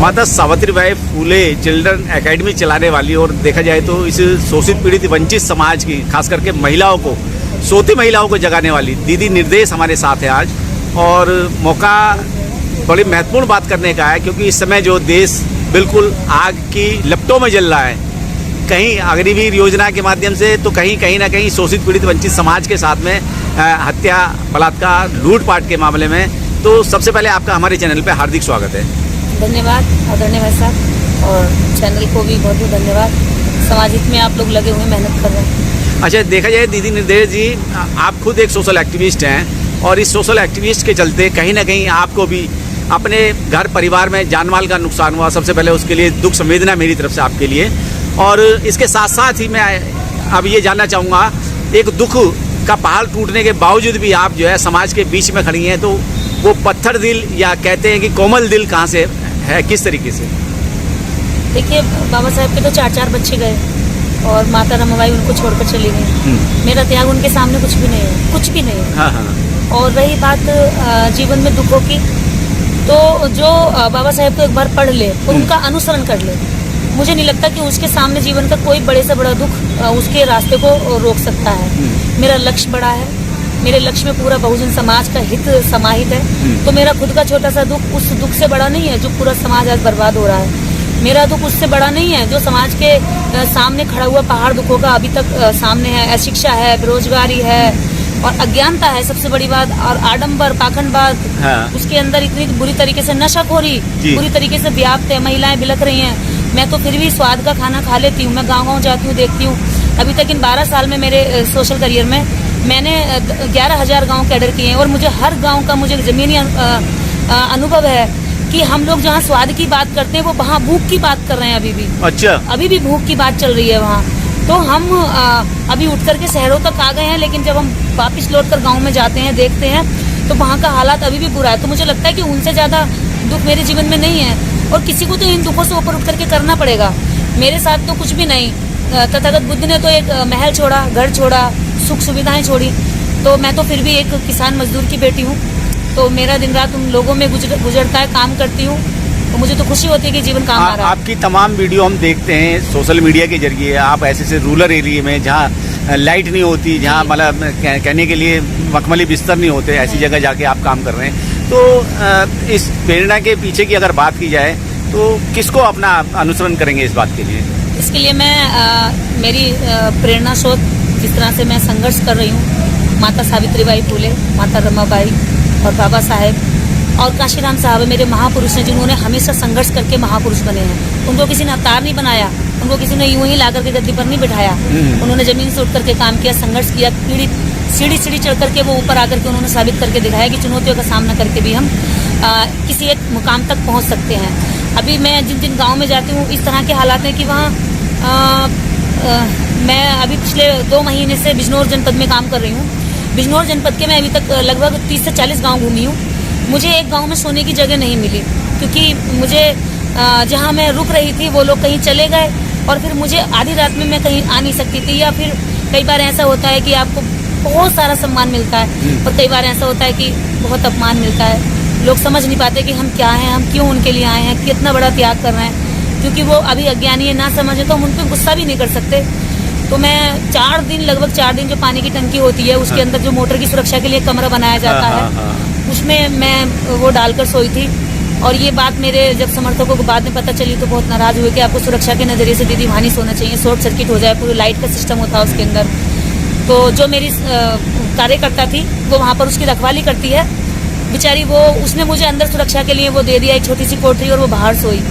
माता Savitribai Phule children academy चलाने वाली और देखा जाए तो इस शोषित पीड़ित वंचित समाज की खास करके महिलाओं को, सोती महिलाओं को जगाने वाली दीदी निर्देश हमारे साथ है आज। और मौका बड़ी महत्वपूर्ण बात करने का है क्योंकि इस समय जो देश बिल्कुल आग की लपटों में जल रहा है, कहीं अग्निवीर योजना के माध्यम से तो कहीं ना कहीं शोषित पीड़ित वंचित समाज के साथ में हत्या, बलात्कार, लूटपाट के मामले में। तो सबसे पहले आपका हमारे चैनल पे हार्दिक स्वागत है। धन्यवाद आदरणीय भाई साहब, और चैनल को भी बहुत बहुत धन्यवाद। समाज हित में आप लोग लगे हुए मेहनत कर रहे हैं। अच्छा, देखा जाए दीदी निर्देश जी, आप खुद एक सोशल एक्टिविस्ट हैं और इस सोशल एक्टिविस्ट के चलते कहीं ना कहीं आपको भी अपने घर परिवार में जान माल का नुकसान हुआ। सबसे पहले उसके लिए दुख संवेदना मेरी तरफ से आपके लिए। और इसके साथ साथ ही मैं अब ये जानना चाहूँगा, एक दुख का पहाड़ टूटने के बावजूद भी आप जो है समाज के बीच में खड़ी हैं, तो वो पत्थर दिल या कहते हैं कि कोमल दिल कहाँ से है, किस तरीके से? देखिए, बाबा साहब के तो 4 बच्चे गए और माता रमाबाई उनको छोड़कर चली गई। मेरा त्याग उनके सामने कुछ भी नहीं है, कुछ भी नहीं है। हाँ। और रही बात जीवन में दुखों की, तो जो बाबा साहब को एक बार पढ़ ले और उनका अनुसरण कर ले, मुझे नहीं लगता कि उसके सामने जीवन का कोई बड़े से बड़ा दुख उसके रास्ते को रोक सकता है। मेरा लक्ष्य बड़ा है, मेरे लक्ष्य में पूरा बहुजन समाज का हित समाहित है। तो मेरा खुद का छोटा सा दुख उस दुख से बड़ा नहीं है जो पूरा समाज आज बर्बाद हो रहा है। मेरा दुख उससे बड़ा नहीं है जो समाज के सामने खड़ा हुआ पहाड़ दुखों का अभी तक सामने है। अशिक्षा है, बेरोजगारी है और अज्ञानता है सबसे बड़ी बात, और आडंबर, पाखंडबाज। हाँ। उसके अंदर इतनी बुरी तरीके से नशाखोरी बुरी तरीके से व्याप्त है। महिलाएं बिलख रही हैं। मैं तो फिर भी स्वाद का खाना खा लेती हूँ। मैं गाँव जाती हूँ, देखती हूँ। अभी तक इन 12 साल में मेरे सोशल करियर में मैंने 11,000 गाँव कैडर किए हैं और मुझे हर गाँव का मुझे जमीनी अनुभव है कि हम लोग जहाँ स्वाद की बात करते हैं वो वहाँ भूख की बात कर रहे हैं अभी भी। अच्छा। अभी भी भूख की बात चल रही है वहाँ। तो हम अभी उठ करके शहरों तक आ गए हैं, लेकिन जब हम वापिस लौट कर गाँव में जाते हैं, देखते हैं, तो वहाँ का हालात अभी भी बुरा है। तो मुझे लगता है कि उनसे ज़्यादा दुख मेरे जीवन में नहीं है और किसी को तो इन दुखों से ऊपर उठ करके करना पड़ेगा। मेरे साथ तो कुछ भी नहीं। तथागत बुद्ध ने तो एक महल छोड़ा, घर छोड़ा, सुख सुविधाएं छोड़ी, तो मैं तो फिर भी एक किसान मजदूर की बेटी हूँ। तो मेरा दिन रात उन लोगों में गुजरता है, काम करती हूँ, तो मुझे तो खुशी होती है कि जीवन काम आ रहा है। आपकी तमाम वीडियो हम देखते हैं सोशल मीडिया के जरिए। आप ऐसे रूरल एरिया में जहाँ लाइट नहीं होती, जहाँ मतलब कहने के लिए मखमली बिस्तर नहीं होते, ऐसी जगह जाके आप काम कर रहे हैं। तो इस प्रेरणा के पीछे की अगर बात की जाए तो किसको अपना अनुसरण करेंगे इस बात के लिए? इसके लिए मैं मेरी प्रेरणा स्रोत जिस तरह से मैं संघर्ष कर रही हूँ, माता सावित्रीबाई फूले, माता रमाबाई और बाबा साहेब और काशीराम साहब मेरे महापुरुष हैं, जिन्होंने हमेशा संघर्ष करके महापुरुष बने हैं। उनको किसी ने अवतार नहीं बनाया, उनको किसी ने यूं ही ला करके गद्दी पर नहीं बिठाया। उन्होंने जमीन से उठ करके काम किया, संघर्ष किया, सीढ़ी चढ़ करके वो ऊपर आकर के उन्होंने साबित करके दिखाया कि चुनौतियों का सामना करके भी हम किसी एक मुकाम तक पहुँच सकते हैं। अभी मैं जिन गाँव में जाती हूँ, इस तरह के हालात हैं कि वहाँ मैं अभी पिछले 2 महीने से बिजनौर जनपद में काम कर रही हूँ। बिजनौर जनपद के मैं अभी तक लगभग 30 से 40 गांव घूमी हूँ। मुझे एक गांव में सोने की जगह नहीं मिली क्योंकि मुझे जहां मैं रुक रही थी वो लोग कहीं चले गए और फिर मुझे आधी रात में मैं कहीं आ नहीं सकती थी। या फिर कई बार ऐसा होता है कि आपको बहुत सारा सम्मान मिलता है और कई बार ऐसा होता है कि बहुत अपमान मिलता है। लोग समझ नहीं पाते कि हम क्या हैं, हम क्यों उनके लिए आए हैं, कितना बड़ा त्याग कर रहे हैं। क्योंकि वो अभी अज्ञानी है, ना समझे तो हम उन पर गुस्सा भी नहीं कर सकते। तो मैं 4 दिन, लगभग 4 दिन जो पानी की टंकी होती है उसके अंदर जो मोटर की सुरक्षा के लिए कमरा बनाया जाता है, उसमें मैं वो डालकर सोई थी। और ये बात मेरे जब समर्थकों को बाद में पता चली तो बहुत नाराज हुए कि आपको सुरक्षा के नजरिए से दीदी वहाँ नहीं सोना चाहिए, शॉर्ट सर्किट हो जाए, पूरी लाइट का सिस्टम होता है उसके अंदर। तो जो मेरी कार्यकर्ता थी वो वहाँ पर उसकी रखवाली करती है बेचारी, वो उसने मुझे अंदर सुरक्षा के लिए वो दे दिया एक छोटी सी कोठरी और वो बाहर सोई।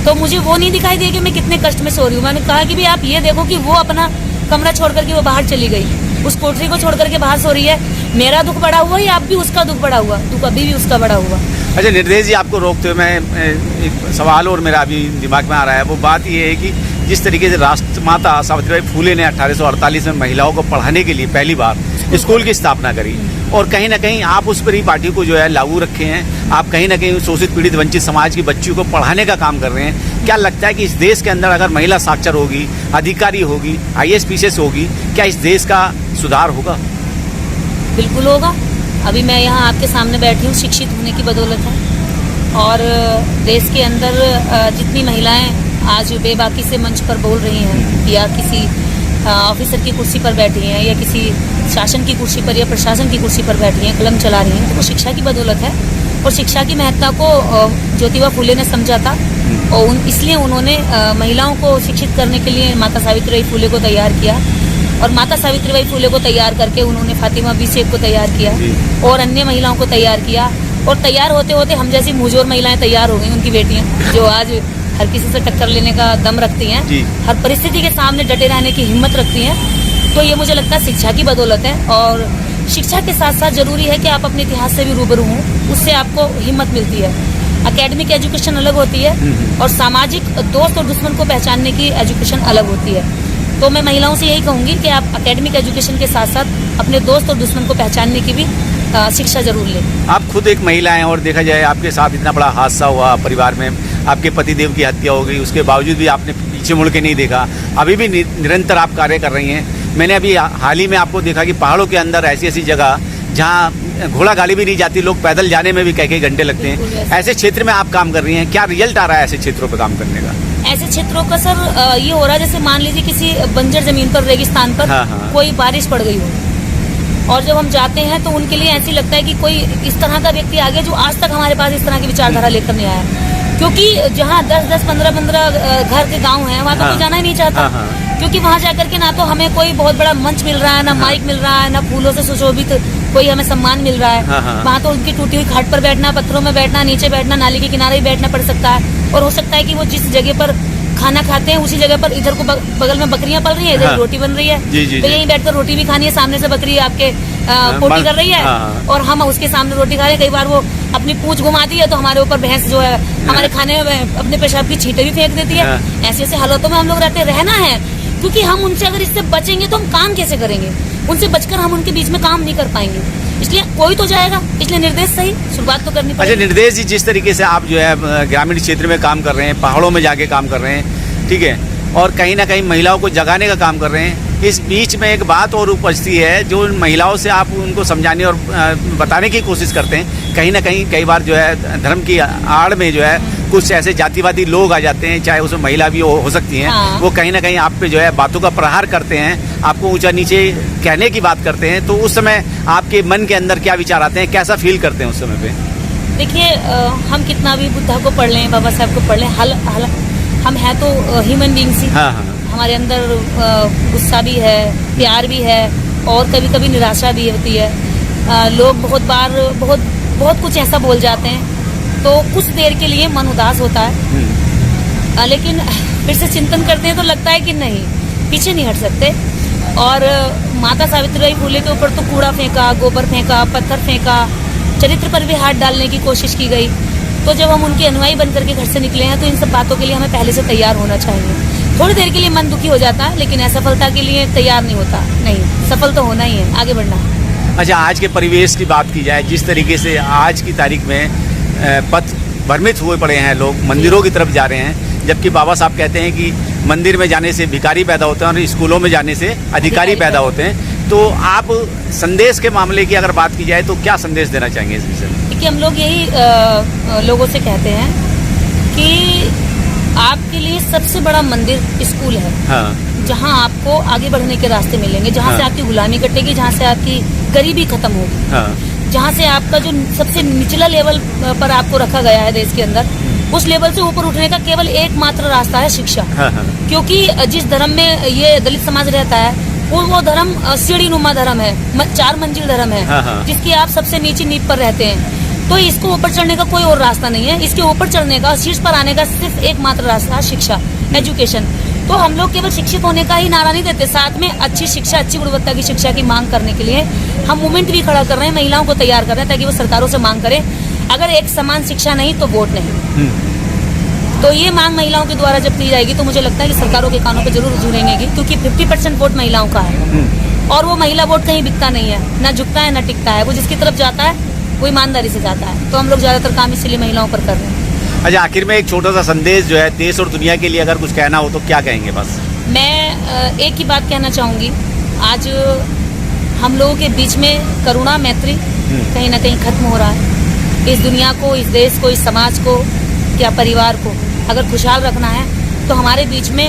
तो मुझे वो नहीं दिखाई दिया कि मैं कितने कष्ट में सो रही हूँ। मैंने कहा कि भाई आप ये देखो कि वो अपना कमरा छोड़ करके वो बाहर चली गई, उस कोठरी को छोड़ करके बाहर सो रही है। मेरा दुख बड़ा हुआ या अब भी उसका दुख बड़ा हुआ? दुख अभी भी उसका बड़ा हुआ। अच्छा निर्देश जी, आपको रोकते हुए मैं एक सवाल और मेरा अभी दिमाग में आ रहा है। वो बात ये है कि जिस तरीके से राष्ट्रमाता सावित्रीबाई फूले ने 1848 में महिलाओं को पढ़ाने के लिए पहली बार स्कूल की स्थापना करी और कहीं ना कहीं आप उस पर ही पार्टी को जो है लागू रखे हैं। आप कहीं ना कहीं शोषित पीड़ित वंचित समाज की बच्चियों को पढ़ाने का काम कर रहे हैं। क्या लगता है कि इस देश के अंदर अगर महिला साक्षर होगी, अधिकारी होगी, IAS PCS होगी, क्या इस देश का सुधार होगा? बिल्कुल होगा। अभी मैं यहाँ आपके सामने बैठी हूँ, शिक्षित होने की बदौलत है। और देश के अंदर जितनी महिलाएं आज बेबाकी से मंच पर बोल रही हैं या किसी ऑफिसर की कुर्सी पर बैठी हैं या किसी शासन की कुर्सी पर या प्रशासन की कुर्सी पर बैठी हैं, कलम चला रही हैं, तो वो शिक्षा की बदौलत है। और शिक्षा की महत्ता को ज्योतिबा फुले ने समझा था और इसलिए उन्होंने महिलाओं को शिक्षित करने के लिए माता सावित्रीबाई फुले को तैयार किया और माता सावित्रीबाई फुले को तैयार करके उन्होंने फातिमा बीसेक को तैयार किया और अन्य महिलाओं को तैयार किया। और तैयार होते होते हम जैसी मुंहजोर महिलाएं तैयार हो गई, उनकी बेटियां जो आज हर किसी से टक्कर लेने का दम रखती हैं, हर परिस्थिति के सामने डटे रहने की हिम्मत रखती हैं। तो ये मुझे लगता है शिक्षा की बदौलत है। और शिक्षा के साथ साथ जरूरी है कि आप अपने इतिहास से भी रूबरू हों, उससे आपको हिम्मत मिलती है। एकेडमिक एजुकेशन अलग होती है और सामाजिक दोस्त और दुश्मन को पहचानने की एजुकेशन अलग होती है। तो मैं महिलाओं से यही कहूंगी कि आप एकेडमिक एजुकेशन के साथ साथ अपने दोस्त और दुश्मन को पहचानने की भी शिक्षा जरूर लें। आप खुद एक महिला हैं और देखा जाए आपके साथ इतना बड़ा हादसा हुआ, परिवार में आपके पतिदेव की हत्या हो गई, उसके बावजूद भी आपने पीछे मुड़ के नहीं देखा, अभी भी निरंतर आप कार्य कर रही हैं। मैंने अभी हाल ही में आपको देखा कि पहाड़ों के अंदर ऐसी ऐसी जगह जहाँ घोड़ा गाड़ी भी नहीं जाती, लोग पैदल जाने में भी कई घंटे लगते हैं, ऐसे क्षेत्र में आप काम कर रही हैं। क्या रिजल्ट आ रहा है ऐसे क्षेत्रों पर काम करने का? ऐसे क्षेत्रों का सर ये हो रहा है जैसे मान लीजिए किसी बंजर जमीन पर, रेगिस्तान पर कोई बारिश पड़ गई हो और जब हम जाते हैं तो उनके लिए ऐसी लगता है कि कोई इस तरह का व्यक्ति आ गया जो आज तक हमारे पास इस तरह की विचारधारा लेकर नहीं आया। क्योंकि जहाँ 10-10, 15-15 घर के गांव हैं वहाँ तो कोई जाना ही नहीं चाहता, क्योंकि वहाँ जाकर के ना तो हमें कोई बहुत बड़ा मंच मिल रहा है, ना माइक मिल रहा है, ना फूलों से सुशोभित कोई हमें सम्मान मिल रहा है। वहाँ तो उनकी टूटी हुई खाट पर बैठना, पत्थरों में बैठना, नीचे बैठना, नाली के किनारे ही बैठना पड़ सकता है। और हो सकता है कि वो जिस जगह पर खाना खाते हैं उसी जगह पर इधर को बगल में बकरियां पल रही है, इधर रोटी बन रही है, तो यहीं बैठकर रोटी भी खानी है, सामने से बकरी आपके पोटी कर रही है और हम उसके सामने रोटी खा रहे हैं। कई बार वो अपनी पूंछ घुमाती है तो हमारे ऊपर भैंस जो है हमारे खाने में अपने पेशाब की छींटे भी फेंक देती है। ऐसे ऐसे हालातों में हम लोग रहना है, क्योंकि हम उनसे अगर इससे बचेंगे तो हम काम कैसे करेंगे? उनसे बचकर हम उनके बीच में काम नहीं कर पाएंगे, इसलिए कोई तो जाएगा, इसलिए निर्देश सही शुरुआत तो करनी पड़ेगी। अच्छा निर्देश जी, जिस तरीके से आप जो है ग्रामीण क्षेत्र में काम कर रहे हैं, पहाड़ों में जाके काम कर रहे हैं, ठीक है, और कहीं ना कहीं महिलाओं को जगाने का काम कर रहे हैं, इस बीच में एक बात और उपजती है जो महिलाओं से आप उनको समझाने और बताने की कोशिश करते हैं। कहीं ना कहीं कई बार जो है धर्म की आड़ में जो है कुछ ऐसे जातिवादी लोग आ जाते हैं, चाहे उसमें महिला भी हो सकती हैं, वो कहीं ना कहीं आप पे जो है बातों का प्रहार करते हैं, आपको ऊंचा नीचे कहने की बात करते हैं। तो उस समय आपके मन के अंदर क्या विचार आते हैं, कैसा फील करते हैं उस समय पे? देखिए हम कितना भी बुद्धा को पढ़ लें, बाबा साहब को पढ़ लें, हम हैं तो ह्यूमन बींग्स ही। हमारे अंदर गुस्सा भी है, प्यार भी है और कभी कभी निराशा भी होती है। लोग बहुत बार बहुत कुछ ऐसा बोल जाते हैं तो कुछ देर के लिए मन उदास होता है, लेकिन फिर से चिंतन करते हैं तो लगता है कि नहीं, पीछे नहीं हट सकते। और माता सावित्रीबाई फुले के ऊपर तो कूड़ा फेंका, गोबर फेंका, पत्थर फेंका, चरित्र पर भी हाथ डालने की कोशिश की गई। तो जब हम उनके अनुयायी बनकर के घर से निकले हैं तो इन सब बातों के लिए हमें पहले से तैयार होना चाहिए। थोड़ी देर के लिए मन दुखी हो जाता है, लेकिन असफलता के लिए तैयार नहीं होता। नहीं, सफल तो होना ही है, आगे बढ़ना है। अच्छा, आज के परिवेश की बात की जाए, जिस तरीके से आज की तारीख में पथ भ्रमित हुए पड़े हैं, लोग मंदिरों की तरफ जा रहे हैं, जबकि बाबा साहब कहते हैं कि मंदिर में जाने से भिखारी पैदा होते हैं और स्कूलों में जाने से अधिकारी पैदा होते हैं। तो आप संदेश के मामले की अगर बात की जाए तो क्या संदेश देना चाहेंगे इस विषय में? देखिए, हम लोग यही लोगों से कहते हैं कि आपके लिए सबसे बड़ा मंदिर स्कूल है, जहाँ आपको आगे बढ़ने के रास्ते मिलेंगे, जहाँ से आपकी गुलामी कटेगी, जहाँ से आपकी गरीबी खत्म होगी, जहाँ से आपका जो सबसे निचला लेवल पर आपको रखा गया है देश के अंदर, उस लेवल से ऊपर उठने का केवल एकमात्र रास्ता है शिक्षा। क्योंकि जिस धर्म में ये दलित समाज रहता है वो धर्म सीढ़ी नुमा धर्म है, 4 मंजिल धर्म है, जिसकी आप सबसे नीचे नींव पर रहते हैं। तो इसको ऊपर चढ़ने का कोई और रास्ता नहीं है। इसके ऊपर चढ़ने का, शीर्ष पर आने का सिर्फ एकमात्र रास्ता है शिक्षा, एजुकेशन। तो हम लोग केवल शिक्षित होने का ही नारा नहीं देते, साथ में अच्छी शिक्षा, अच्छी गुणवत्ता की शिक्षा की मांग करने के लिए हम मूवमेंट भी खड़ा कर रहे हैं, महिलाओं को तैयार कर रहे हैं ताकि वो सरकारों से मांग करें, अगर एक समान शिक्षा नहीं तो वोट नहीं। तो ये मांग महिलाओं के द्वारा जब की जाएगी तो मुझे लगता है कि सरकारों के कानों पर जरूर जुड़ेंगे, क्योंकि 50% वोट महिलाओं का है और वो महिला वोट कहीं बिकता नहीं है, ना झुकता है ना टिकता है, वो जिसकी तरफ जाता है वो ईमानदारी से जाता है। तो हम लोग ज्यादातर काम इसीलिए महिलाओं पर कर रहे हैं। अच्छा, आखिर में एक छोटा सा संदेश जो है देश और दुनिया के लिए अगर कुछ कहना हो तो क्या कहेंगे? बस मैं एक ही बात कहना चाहूंगी, आज हम लोगों के बीच में करुणा, मैत्री कहीं ना कहीं खत्म हो रहा है। इस दुनिया को, इस देश को, इस समाज को या परिवार को अगर खुशहाल रखना है तो हमारे बीच में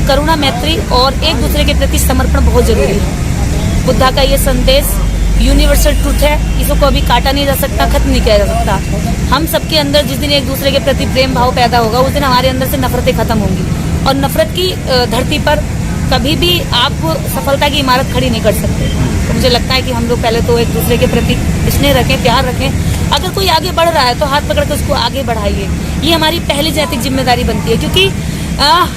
करुणा, मैत्री और एक दूसरे के प्रति समर्पण बहुत जरूरी है। बुद्धा का ये संदेश यूनिवर्सल ट्रूथ है, इसको कभी काटा नहीं जा सकता, खत्म नहीं किया जा सकता। हम सबके अंदर जिस दिन एक दूसरे के प्रति प्रेम भाव पैदा होगा उस दिन हमारे अंदर से नफरतें खत्म होंगी और नफरत की धरती पर कभी भी आप सफलता की इमारत खड़ी नहीं कर सकते। तो मुझे लगता है कि हम लोग पहले तो एक दूसरे के प्रति स्नेह रखें, प्यार रखें। अगर कोई आगे बढ़ रहा है तो हाथ पकड़ के उसको आगे बढ़ाइए, ये हमारी पहली नैतिक जिम्मेदारी बनती है। क्योंकि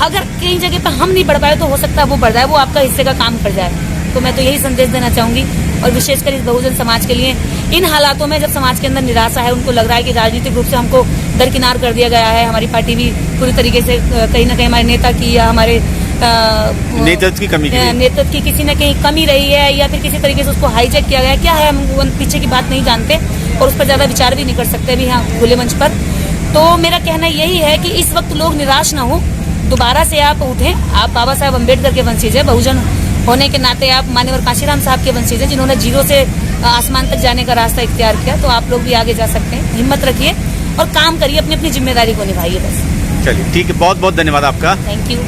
अगर कहीं जगह पर हम नहीं बढ़ पाए तो हो सकता है वो बढ़ जाए, वो आपका हिस्से का काम कर जाए। तो मैं तो यही संदेश देना चाहूंगी और विशेषकर इस बहुजन समाज के लिए इन हालातों में जब समाज के अंदर निराशा है, उनको लग रहा है कि राजनीतिक रूप से हमको दरकिनार कर दिया गया है, हमारी पार्टी भी पूरी तरीके से कहीं ना कहीं हमारे नेता की या हमारे नेतृत्व की कमी नेतृत्व की किसी न कहीं कमी रही है या फिर किसी तरीके से उसको हाईजैक किया गया है, क्या है हम पीछे की बात नहीं जानते और उस पर ज्यादा विचार भी नहीं कर सकते अभी यहाँ खुले मंच पर। तो मेरा कहना यही है कि इस वक्त लोग निराश ना हो, दोबारा से आप उठें। आप बाबा साहब अम्बेडकर के वंशज है, बहुजन होने के नाते आप मान्यवर काशीराम साहब के वंशज हैं जिन्होंने जीरो से आसमान तक जाने का रास्ता इख्तियार किया। तो आप लोग भी आगे जा सकते हैं, हिम्मत रखिए और काम करिए, अपनी अपनी जिम्मेदारी को निभाइए बस। चलिए ठीक है, बहुत बहुत धन्यवाद आपका। Thank you.